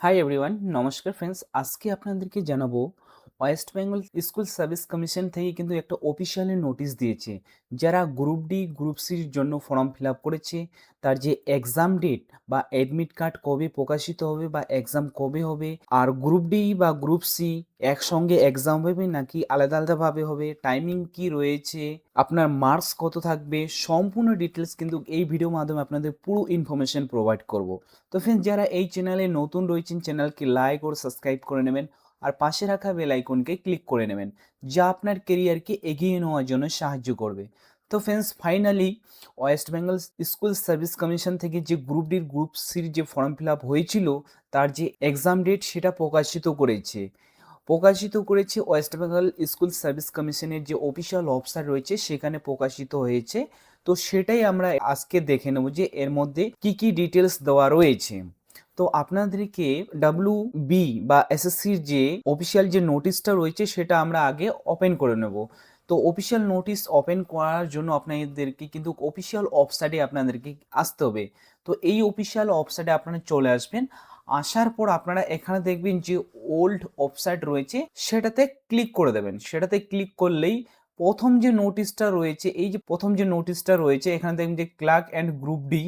Hi everyone, নমস্কার friends. আজকে আপনাদেরকে জানাবো West Bengal school service commission থেকে কিন্তু একটা অফিসিয়ালি নোটিশ দিয়েছে। যারা গ্রুপ ডি গ্রুপ সির জন্য ফর্ম ফিল আপ করেছে, তার যে এক্সাম ডেট বা অ্যাডমিট কার্ড কবে প্রকাশিত হবে বা এক্সাম কবে হবে, আর গ্রুপ ডি বা গ্রুপ সি একসঙ্গে এক্সাম হবে নাকি আলাদা আলাদাভাবে হবে, টাইমিং কি রয়েছে, আপনার মার্কস কত থাকবে, সম্পূর্ণ ডিটেলস কিন্তু এই ভিডিওর মাধ্যমে আপনাদের পুরো ইনফরমেশন প্রোভাইড করব। তো ফ্রেন্ডস, যারা এই চ্যানেলে নতুন রয়েছেন চ্যানেলকে লাইক ও সাবস্ক্রাইব করে নেবেন, আর পাশে রাখা বেল আইকনকে ক্লিক করে নেবেন, যা আপনার কেরিয়ারকে এগিয়ে নেওয়ার জন্য সাহায্য করবে। তো friends, finally West Bengal school service commission থেকে যে গ্রুপ ডির গ্রুপ সির যে ফর্ম ফিল আপ হয়েছিল, তার যে এক্সাম ডেট সেটা প্রকাশিত করেছে ওয়েস্ট বেঙ্গল স্কুল সার্ভিস কমিশনের যে অফিসিয়াল ওয়েবসাইট রয়েছে সেখানে প্রকাশিত হয়েছে। তো সেটাই আমরা আজকে দেখে নেব যে এর মধ্যে কি কি ডিটেলস দেওয়া রয়েছে। তো আপনাদেরকে বি বা এসএসসির যে অফিসিয়াল যে নোটিশটা রয়েছে সেটা আমরা আগে ওপেন করে নেব। তো অফিসিয়াল নোটিশ ওপেন করার জন্য আপনাদেরকে কিন্তু অফিসিয়াল ওয়েবসাইটে আপনাদেরকে আসতে হবে। তো এই অফিসিয়াল ওয়েবসাইটে আপনারা চলে আসবেন। আসার পর আপনারা এখানে দেখবেন যে ওল্ড ওয়েবসাইট রয়েছে, সেটাতে ক্লিক করে দেবেন। সেটাতে ক্লিক করলেই প্রথম যে নোটিশটা রয়েছে, এই যে প্রথম যে নোটিশটা রয়েছে এখানে দেখবেন যে ক্লার্ক অ্যান্ড গ্রুপ ডি,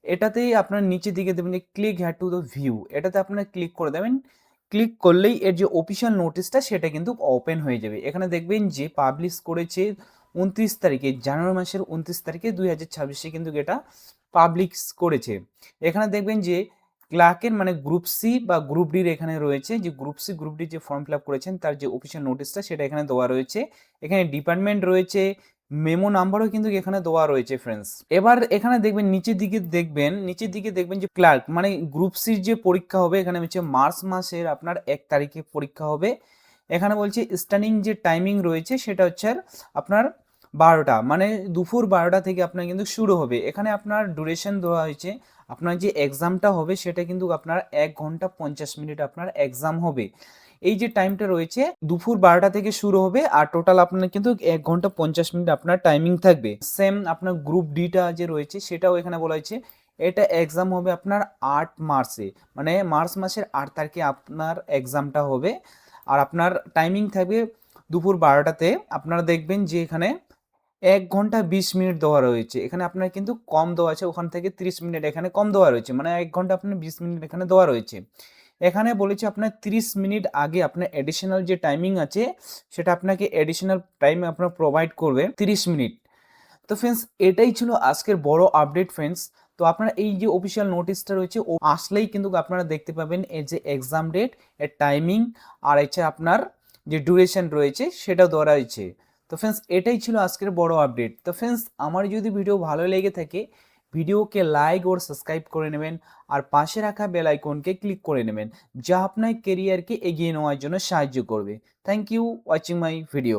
এটাতেই আপনার নিচের দিকে দেবেন যে click had to the view, এটাতে আপনারা ক্লিক করে দেবেন। ক্লিক করলেই এর যে অফিসিয়াল নোটিশটা সেটা কিন্তু ওপেন হয়ে যাবে। এখানে দেখবেন যে পাবলিশ করেছে 29 তারিখে, জানুয়ারি মাসের 29 তারিখে 2026-এ কিন্তু এটা পাবলিশ করেছে। এখানে দেখবেন যে ক্লার্কের মানে গ্রুপ সি বা গ্রুপ ডির এখানে রয়েছে যে গ্রুপ সি গ্রুপ ডি যে ফর্ম ফিল আপ করেছেন তার যে অফিসিয়াল নোটিশটা সেটা এখানে দেওয়া রয়েছে। এখানে ডিপার্টমেন্ট রয়েছে, মেমো নাম্বারও কিন্তু এখানে দেওয়া রয়েছে ফ্রেন্ডস। এবার এখানে দেখবেন নিচের দিকে দেখবেন যে ক্লার্ক মানে গ্রুপ সির যে পরীক্ষা হবে, এখানে হচ্ছে মার্চ মাসের আপনার 1 তারিখে পরীক্ষা হবে। এখানে বলছে স্টার্টিং যে টাইমিং রয়েছে সেটা হচ্ছে আপনার 12টা, মানে দুপুর 12টা থেকে আপনার কিন্তু শুরু হবে। এখানে আপনার ডিউরেশন দেওয়া হয়েছে, আপনার যে এক্সামটা হবে সেটা কিন্তু আপনার 1 ঘন্টা 50 মিনিট আপনার এক্সাম হবে। এই যে টাইমটা রয়েছে দুপুর 12টা থেকে শুরু হবে, আর টোটাল আপনার কিন্তু 1 ঘন্টা 50 মিনিট আপনার টাইমিং থাকবে। সেম আপনার গ্রুপ ডিটা যে রয়েছে সেটাও এখানে বলা হয়েছে, এটা এক্সাম হবে আপনার 8 মার্চে, মানে মার্চ মাসের 8 তারিখে আপনার এক্সামটা হবে। আর আপনার টাইমিং থাকবে দুপুর 12টাতে। আপনারা দেখবেন যে এখানে 1 ঘন্টা 20 মিনিট দেওয়া রয়েছে, এখানে আপনার কিন্তু কম দেওয়া আছে, ওখান থেকে 30 মিনিট এখানে কম দেওয়া রয়েছে, মানে 1 ঘন্টা আপনার 20 মিনিট এখানে দেওয়া রয়েছে। এখানে বলেছে আপনার 30 মিনিট আগে আপনার অ্যাডিশনাল যে টাইমিং আছে সেটা আপনাকে অ্যাডিশনাল টাইম আপনার প্রোভাইড করবে 30 মিনিট। তো ফ্রেন্ডস, এটাই ছিল আজকের বড় আপডেট ফ্রেন্ডস। তো আপনারা এই যে অফিসিয়াল নোটিশটা রয়েছে ও আসলেই কিন্তু আপনারা দেখতে পাবেন এর যে এক্সাম ডেট, এর টাইমিং, আর হচ্ছে আপনার যে ডিউরেশন রয়েছে সেটাও দেওয়া রয়েছে। তো ফ্রেন্ডস, এটাই ছিল আজকের বড় আপডেট। তো ফ্রেন্ডস, আমার যদি ভিডিও ভালো লেগে থাকে ভিডিওকে লাইক ও সাবস্ক্রাইব করে নেবেন, আর পাশে রাখা বেল আইকনকে ক্লিক করে নেবেন, যা আপনার কেরিয়ারকে এগিয়ে নেওয়ার জন্য সাহায্য করবে। Thank you watching my video.